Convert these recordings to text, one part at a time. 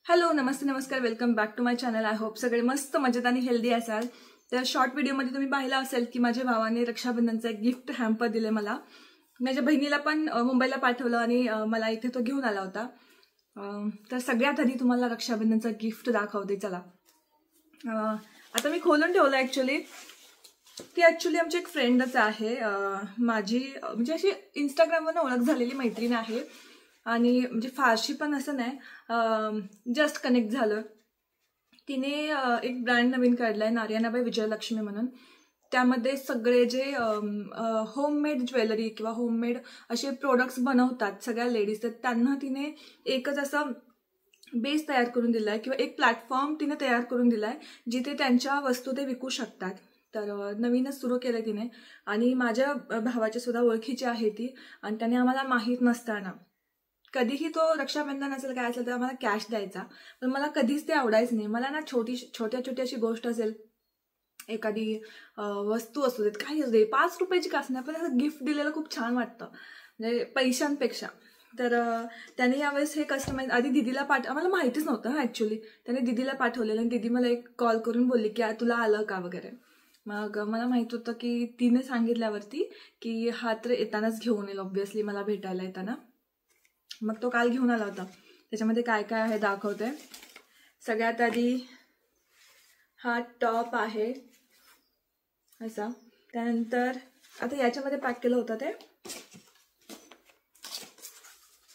Hello नमस्ते नमस्कार welcome back to my channel. I hope सगळे मस्त मजेत आणि हेल्दी असाल। तर शॉर्ट व्हिडिओमध्ये तुम्ही पाहिलं असेल की माझ्या भावाने रक्षाबंधनचा एक गिफ्ट हॅम्पर दिले मला। माझ्या बहिणीला पण मुंबईला पाठवलं आणि मला इथे तो घेऊन आला होता। तर सगळ्यात आधी तुम्हाला रक्षाबंधनचा गिफ्ट दाखवते चला। आता मी खोलून ठेवलं ॲक्च्युली। ती ॲक्च्युली आमची एक फ्रेंडच आहे, माझी म्हणजे अशी इंस्टाग्रामवर ओळख झालेली मैत्रीण आहे आणि म्हणजे फारशी पण असं नाही, जस्ट कनेक्ट झालं। तिने एक ब्रँड नवीन काढलाय नारायणाबाई विजयलक्ष्मी म्हणून। त्यामध्ये सगळे जे होममेड ज्वेलरी किंवा होममेड असे प्रोडक्ट्स बनवतात सगळ्या लेडीज, तर त्यांना तिने एकच असं बेस तयार करून दिलाय किंवा एक प्लॅटफॉर्म तिने तयार करून दिलाय जिथे त्यांच्या वस्तू ते विकू शकतात। तर नवीनच सुरू केलंय तिने आणि माझ्या भावाच्या सुद्धा ओळखीची आहे ती। आणि त्याने आम्हाला माहीत नसताना कधीही तो रक्षाबंधन असेल काय असेल तर आम्हाला कॅश द्यायचा, पण मला कधीच ते आवडायचं नाही। मला ना छोट्या अशी गोष्ट असेल, एखादी वस्तू असू देत काही असू दे, 5 रुपयाची का नाही पण असं गिफ्ट दिलेलं खूप छान वाटतं म्हणजे पैशांपेक्षा। तर त्याने यावेळेस हे कस्टमाइज आधी दीदीला आम्हाला माहितीच नव्हतं ॲक्च्युली। त्याने दीदीला पाठवलेलं आणि दीदी मला एक कॉल करून बोलली की तुला आलं का वगैरे। मग मला माहित होतं की तिने सांगितल्यावरती की हा तर येतानाच घेऊन येईल ऑब्व्हियसली मला भेटायला येताना। मग तो काल घेऊन आला होता। त्याच्यामध्ये काय काय आहे दाखवते। सगळ्यात आधी हा टॉप आहे असा, त्यानंतर आता याच्यामध्ये पॅक केलं होतं ते,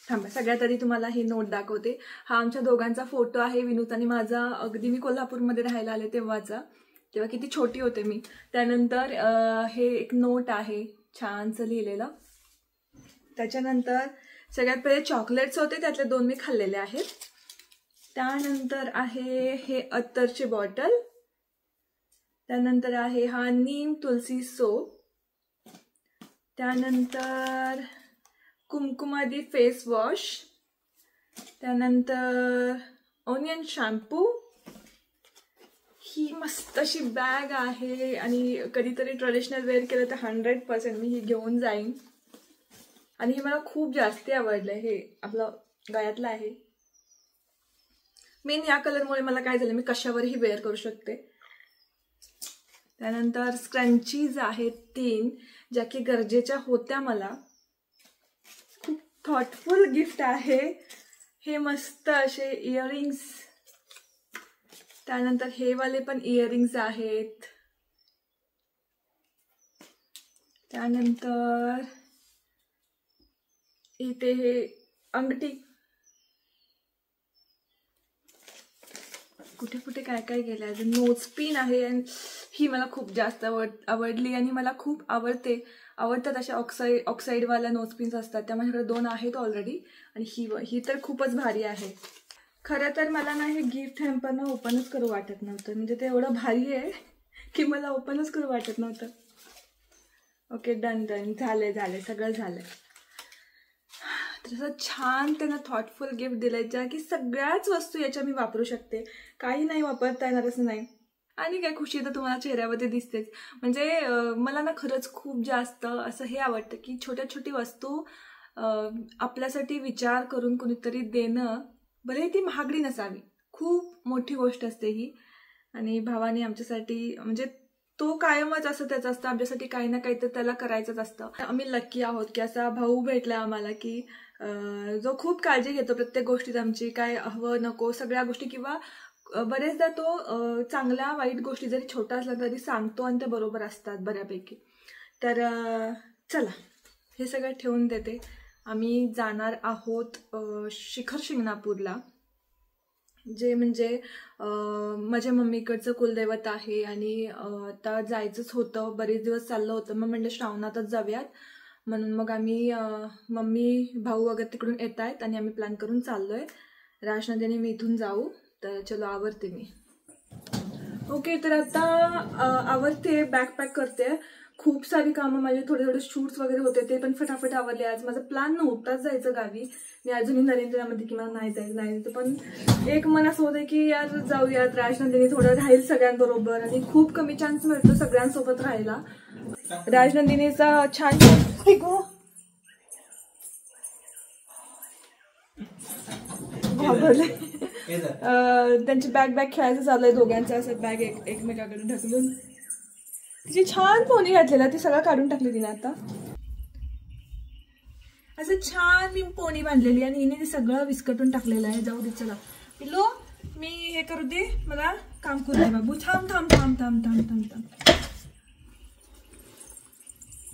थांबा सगळ्यात आधी तुम्हाला ही नोट दाखवते। हा आमच्या दोघांचा फोटो आहे, विनूत आणि माझा, अगदी मी कोल्हापूरमध्ये राहायला आले तेव्हाचा, तेव्हा किती छोटी होते मी। त्यानंतर हे एक नोट आहे छानसं लिहिलेलं। त्याच्यानंतर सगळ्यात पहिले चॉकलेट्स होते, त्यातले 2 मी खाल्लेले आहेत। त्यानंतर आहे हे अत्तरची बॉटल। त्यानंतर आहे हा नीम तुलसी सोप। त्यानंतर कुमकुमादी फेस वॉश। त्यानंतर ओनियन शॅम्पू। ही मस्त अशी बॅग आहे आणि कधीतरी ट्रेडिशनल वेअर केलं तर 100% मी ही घेऊन जाईन आणि हे मला खूप जास्त आवडलंय। हे आपलं गळ्यातलं आहे, मेन या कलरमुळे मला काय झालं मी कशावरही वेअर करू शकते। त्यानंतर स्क्रंचीज आहेत 3, ज्या की गरजेच्या होत्या मला। खूप थॉटफुल गिफ्ट आहे हे, मस्त असे इयरिंग्स। त्यानंतर हे वाले पण इयरिंग्स आहेत। त्यानंतर इथे हे अंगठी, कुठे कुठे काय काय गेलं आहे। नोज पिन आहे आणि ही मला खूप जास्त आवडली आणि मला खूप आवडतात अशा ऑक्साईडवाल्या नोज पिन्स असतात, त्या माझ्याकडे 2 आहेत ऑलरेडी आणि ही तर खूपच भारी आहे। खरं तर मला ना हे गिफ्ट हॅम्पर ना ओपनच करू वाटत नव्हतं, म्हणजे ते एवढं भारी आहे की मला ओपनच करू वाटत नव्हतं। ओके डन झालंय सगळं झालंय। तसं छान त्यानं थॉटफुल गिफ्ट दिलंय, ज्या की सगळ्याच वस्तू याच्या मी वापरू शकते, काही नाही वापरता येणार असं नाही। आणि काय खुशी तर तुम्हाला चेहऱ्यावरती दिसतेच। म्हणजे मला ना खरंच खूप जास्त असं हे आवडतं की छोटी वस्तू आपल्यासाठी विचार करून कुणीतरी देणं, भले ती महागडी नसावी, खूप मोठी गोष्ट असते ही। आणि भावाने आमच्यासाठी म्हणजे तो कायमच असं त्याचं असतं, आमच्यासाठी काही ना काही तर त्याला करायचंच असतं। आम्ही लकी आहोत की असा भाऊ भेटला आम्हाला की जो खूप काळजी घेतो प्रत्येक गोष्टीत आमची, काय हवं नको सगळ्या गोष्टी, किंवा बरेचदा तो चांगल्या वाईट गोष्टी जरी छोटा असला तरी सांगतो आणि ते बरोबर असतात बऱ्यापैकी। तर चला हे सगळं ठेवून देते। आम्ही जाणार आहोत शिखर शिंगणापूरला, जे म्हणजे माझ्या मम्मीकडचं कुलदैवत आहे आणि आता जायचंच होतं, बरेच दिवस चाललं होतं। मग म्हणलं श्रावणातच जाऊयात, म्हणून मग आम्ही मम्मी भाऊ वगैरे तिकडून येत आहेत आणि आम्ही प्लॅन करून चाललोय। राजनंदिनी मी इथून जाऊ, तर चलो आवरते मी। ओके तर आता आवरते, बॅग पॅक करते। खूप सारी कामं माझे थोडे शूट्स वगैरे होते ते पण फटाफट आवरले। आज माझा प्लॅन नव्हताच जायचं गावी, मी अजूनही नरेंद्रमध्ये की मला नाही जायचं, पण एक मन असं होतं की यार जाऊयात, राजनंदिनी थोडं राहील सगळ्यांबरोबर आणि खूप कमी चान्स मिळतो सगळ्यांसोबत राहायला। राजनंदिनीचा छान घाबरले त्यांची बॅग खेळायचं चालू आहे दोघांचं, असं बॅग एकमेकाकडे ढकलून. तिची छान पोनी घातलेला, ती सगळं काढून टाकली तिने आता. असं छान मी पोनी बांधलेली आणि हिने ते सगळं विस्कटून टाकलेलं आहे. जाऊ दे चला पिल्लू, मी हे करू दे, मला काम करू दे बाबू. थांब थांब थांब थांब थांब थांब थांब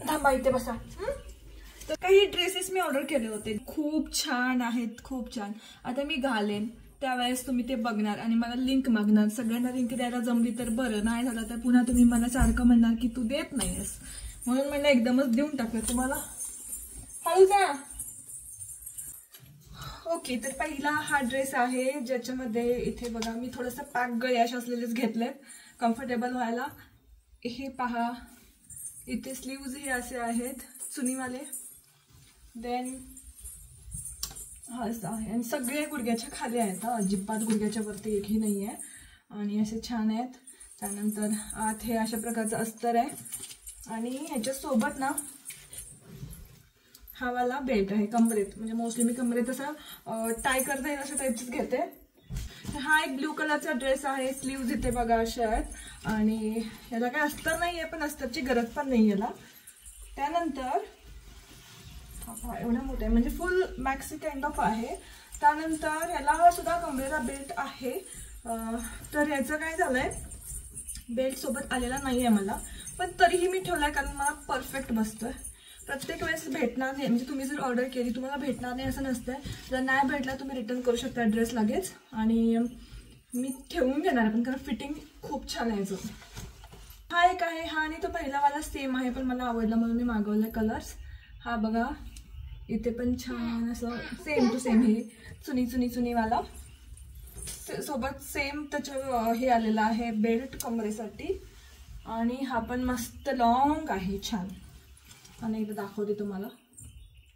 थांबा इथे बसा. तर काही ड्रेसेस मी ऑर्डर केले होते, खूप छान आहेत, खूप छान. आता मी घालेन त्यावेळेस तुम्ही ते बघणार आणि मला लिंक मागणार. सगळ्यांना लिंक द्यायला जमली तर बरं, नाही झालं तर पुन्हा तुम्ही मला सारखं म्हणणार की तू देत नाहीस, म्हणून मला एकदमच देऊन टाकलं तुम्हाला. हळू जा. ओके, तर पहिला हा ड्रेस आहे ज्याच्यामध्ये इथे बघा मी थोडंसं पॅक गळ्याश असलेलेच घेतलेत कम्फर्टेबल व्हायला. हे पहा, इथे स्लीव्ज हे असे आहेत चुनीवाले. देन हा असं आहे आणि सगळे गुडघ्याच्या खाली आहेत, अजिबात गुडघ्याच्या वरती एकही नाही आहे आणि असे छान आहेत. त्यानंतर आत हे अशा प्रकारचं अस्तर आहे आणि ह्याच्यासोबत ना हा वाला बेल्ट आहे कमरेत, म्हणजे मोस्टली मी कमरेत असं टाय करता येईल अशा टाईपचीच घेते. हा एक ब्लू कलरचा ड्रेस आहे, स्लीव्ज इथे बघा अशा आहेत आणि याला काय अस्तर नाही आहे, पण अस्तरची गरज पण नाही याला. त्यानंतर एवढा मोठा आहे, म्हणजे फुल मॅक्सी काइंड ऑफ आहे. त्यानंतर ह्याला सुद्धा कमरेला बेल्ट आहे. तर याचं काय झालंय, बेल्ट सोबत आलेला नाही आहे मला, पण तरीही मी ठेवलाय कारण मला परफेक्ट बसतोय. प्रत्येक वेळेस भेटणार नाही, म्हणजे तुम्ही जर ऑर्डर केली तुम्हाला भेटणार नाही असं नसतंय. जर नाही भेटला तुम्ही रिटर्न करू शकता ड्रेस लगेच आणि मी ठेवून घेणार पण, कारण फिटिंग खूप छान आहे. जो हा एक आहे, हा आणि तो पहिलावाला सेम आहे पण मला आवडला म्हणून मी मागवला कलर्स. हा बघा इथे पण छान असं सेम टू सेम हे चुनीवाला, सोबत सेम त्याच्या हे आलेला आहे बेल्ट कमरेसाठी. आणि हा पण मस्त लॉंग आहे, छान. आणि एकदा दाखवते तुम्हाला,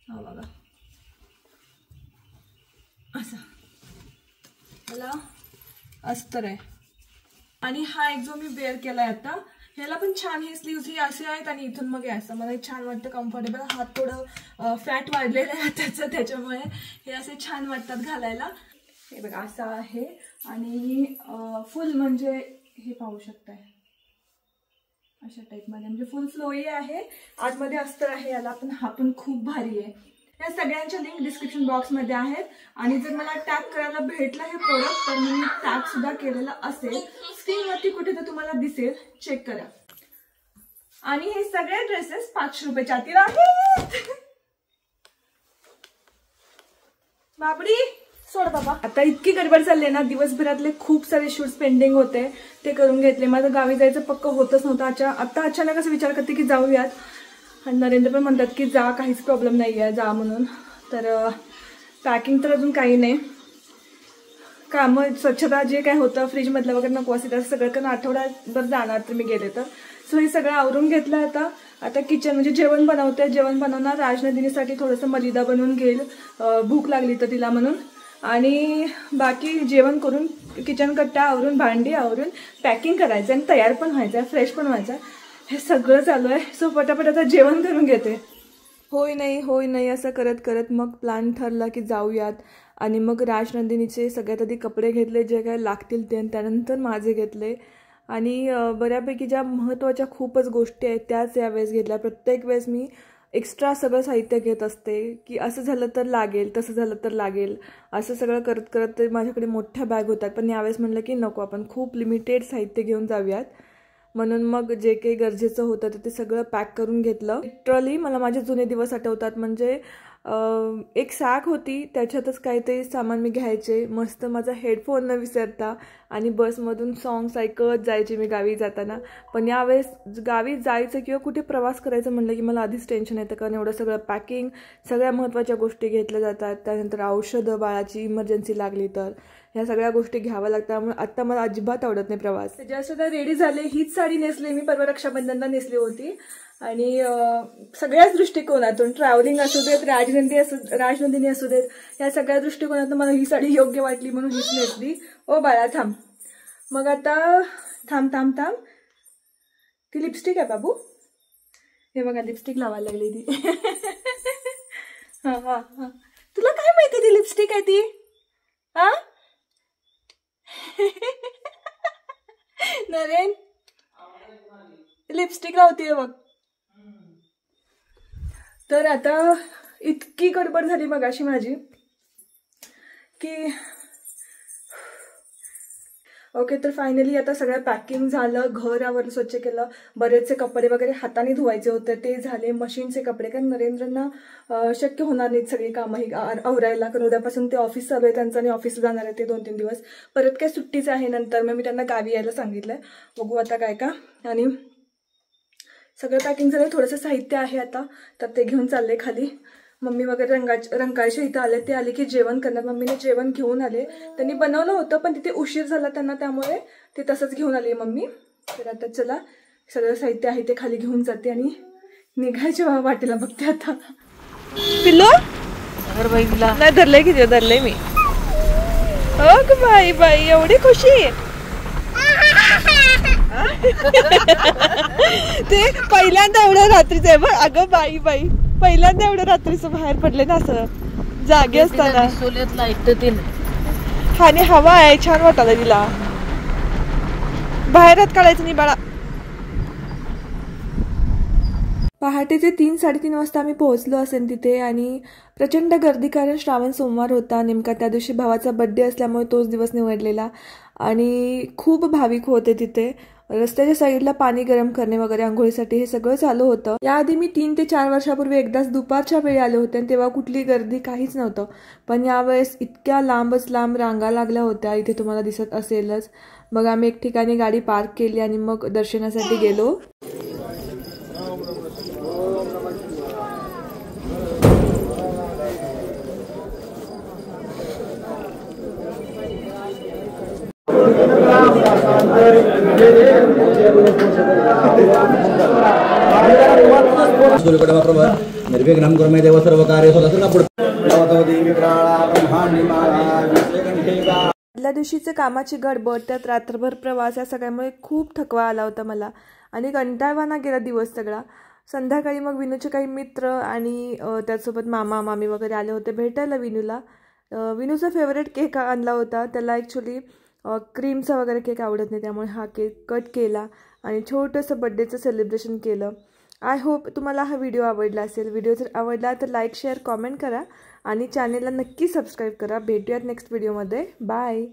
हा बघा असा मला अस्तर आहे. आणि हा एक जो मी वेअर केलाय आता, ह्याला पण छान हे स्लीव्स हे असे आहेत आणि इथून मग असं मला छान वाटतं, कम्फर्टेबल. हात थोडं फॅट वाढलेलं आहे हाताचं, त्याच्यामुळे हे असे छान वाटतात घालायला. हे बघा असं आहे आणि फुल म्हणजे हे पाहू शकताय अशा टाईपमध्ये, म्हणजे फुल फ्लोई आहे. आतमध्ये अस्तर आहे याला पण, हा पण खूप भारी आहे. या सगळ्यांच्या लिंक डिस्क्रिप्शन बॉक्समध्ये आहेत आणि जर मला टॅग करायला भेटला हे प्रोडक्ट तर मी टॅग सुद्धा केलेला असेल, स्क्रीनवरती कुठे तर तुम्हाला दिसेल, चेक करा. आणि हे सगळे ड्रेसेस 500 रुपयाच्या आतील आहेत. बाबडी सोड बाबा. आता इतकी गडबड चालली ना, दिवसभरातले खूप सारे शूट्स पेंडिंग होते, ते करून घेतले. माझं गावी जायचं पक्क होतच नव्हतं. आता अचानक असं विचार करते की जाऊयात, आणि नरेंद्र पण म्हणतात की जा, काहीच प्रॉब्लेम नाही आहे, जा म्हणून. तर पॅकिंग तर अजून काही नाही, कामं स्वच्छता जे काय होतं फ्रीजमधलं वगैरे नको असेल तर सगळं, कारण आठवड्याभर जाणार तर मी गेले तर. सो हे सगळं आवरून घेतलं. आता किचन म्हणजे जेवण बनवते, जेवण बनवणार. राजनंदिनीसाठी थोडंसं मलिदा बनवून घेईल, भूक लागली तर तिला म्हणून. आणि बाकी जेवण करून किचन कट्टा आवरून, भांडी आवरून, पॅकिंग करायचं आणि तयार पण व्हायचं आहे, फ्रेश पण व्हायचं आहे. हे सगळं चालू आहे. सो पटापट आता जेवण करून घेते. होय नाही असं करत करत मग प्लॅन ठरला की जाऊयात. आणि मग राजनंदिनीचे सगळ्यात आधी कपडे घेतले जे काय लागतील ते, त्यानंतर माझे घेतले. आणि बऱ्यापैकी ज्या महत्त्वाच्या खूपच गोष्टी आहेत त्याच यावेळेस घेतल्या. प्रत्येक वेळेस मी एक्स्ट्रा सगळं साहित्य घेत असते की असं झालं तर लागेल, तसं झालं तर लागेल, असं सगळं करत करत माझ्याकडे मोठ्या बॅग होतात. पण यावेळेस म्हटलं की नको, आपण खूप लिमिटेड साहित्य घेऊन जाऊयात. म्हणून मग जे काही गरजेचं होतं ते सगळं पॅक करून घेतलं. लिटरली मला माझे जुने दिवस आठवतात. म्हणजे एक सॅक होती, त्याच्यातच काहीतरी सामान मी घ्यायचे, मस्त माझा हेडफोन न विसरता, आणि बसमधून सॉंग्स ऐकत जायचे मी गावी जाताना. पण यावेळेस गावी जायचं किंवा कुठे प्रवास करायचं म्हटलं की मला आधीच टेन्शन येतं, कारण एवढं सगळं पॅकिंग, सगळ्या महत्त्वाच्या गोष्टी घेतल्या जातात. त्यानंतर औषधं, बाळाची इमर्जन्सी लागली तर ह्या सगळ्या गोष्टी घ्याव्या लागतात. त्यामुळे आत्ता मला अजिबात आवडत नाही प्रवास. त्याच्यासुद्धा रेडी झाले. हीच साडी नेसली मी, परवा रक्षाबंधनला नेसली होती. आणि सगळ्याच दृष्टिकोनातून, ट्रॅव्हलिंग असू देत, राजनंदिनी असू देत, या सगळ्या दृष्टिकोनातून मला ही साडी योग्य वाटली म्हणून हीच नेसली. ओ बाळा थांब. मग आता थांब. ती लिपस्टिक आहे बाबू, हे बघा लिपस्टिक लावायला लागली ती. हा तुला काय माहिती ती लिपस्टिक आहे ती? हा नरेन लिपस्टिक लावतीये बघ. तर आता इतकी गडबड झाली मगाशी माझी की ओके. तर फायनली आता सगळं पॅकिंग झालं, घर आवरलं, स्वच्छ केलं, बरेचसे कपडे वगैरे हाताने धुवायचे होते ते झाले, मशीनचे कपडे, कारण नरेंद्रना शक्य होणार नाहीत सगळी कामं ही आवरायला, कारण उद्यापासून ते ऑफिस चालू आहे त्यांचं आणि ऑफिसला जाणार आहे ते 2-3 दिवस. परत काय सुट्टीच आहे नंतर, मग मी त्यांना गावी यायला सांगितलंय. बघू आता काय का. आणि सगळं पॅकिंग झालं, थोडंसं साहित्य आहे आता तर ते घेऊन चालले खाली. मम्मी वगैरे रंकाळच्या इथं आले, ते आले की जेवण करणार. मम्मीने जेवण घेऊन आले, त्यांनी बनवलं होतं पण तिथे उशीर झाला त्यांना, त्यामुळे ते तसंच घेऊन आले मम्मी. तर आता चला सगळं साहित्य आहे ते खाली घेऊन जाते आणि निघायच्या वाटेला बघते आता. पिल्लो नाही धरलंय, किती धरलंय मी. हो ग बाई बाई, एवढी खुशी. ते पहिल्यांदा एवढं रात्रीचं आहे बघ. अगं बाई बाई, पहिल्यांदा एवढं रात्रीचं बाहेर पडले ना असं जागे असताना. आणि हवा आहे, छान वाटायला तिला. बाहेरात काढायचं नाही बाळा. पहाटेचे 3-3:30 वाजता आम्ही पोहोचलो असेल तिथे आणि प्रचंड गर्दी, कारण श्रावण सोमवार होता नेमका. त्या दिवशी भावाचा बड्डे असल्यामुळे तोच दिवस निवडलेला आणि खूप भाविक होते तिथे. रस्त्याच्या साईडला पाणी गरम करणे वगैरे आंघोळीसाठी हे सगळं चालू होतं. याआधी मी 3 ते 4 वर्षापूर्वी एकदाच दुपारच्या वेळी आले होते आणि तेव्हा कुठली गर्दी काहीच नव्हतं. पण यावेळेस इतक्या लांब रांगा लागल्या होत्या, इथे तुम्हाला दिसत असेलच. मग आम्ही एक ठिकाणी गाडी पार्क केली आणि मग दर्शनासाठी गेलो. निर्विघ्नं कुर्मे देव सर्व कार्येषु. आदल्या दिवशीचं कामाची गडबड, त्यात रात्रभर प्रवास, या सगळ्यामुळे खूप थकवा आला होता मला आणि कंटाळवाना गेला दिवस सगळा. संध्याकाळी मग विनूचे काही मित्र आणि त्याचसोबत मामा मामी वगैरे आले होते भेटायला विनूला. विनूचा फेवरेट केक आणला होता. त्याला ॲक्च्युली क्रीमचा वगैरे केक आवडत नाही, त्यामुळे हा केक कट केला आणि छोटंसं बड्डेचं सेलिब्रेशन केलं. आय होप तुम्हाला हा व्हिडिओ आवडला असेल. व्हिडिओ जर आवडला तर लाईक, शेअर, कॉमेंट करा आणि चॅनेलला नक्की सबस्क्राईब करा. भेटूयात नेक्स्ट व्हिडिओमध्ये. बाय.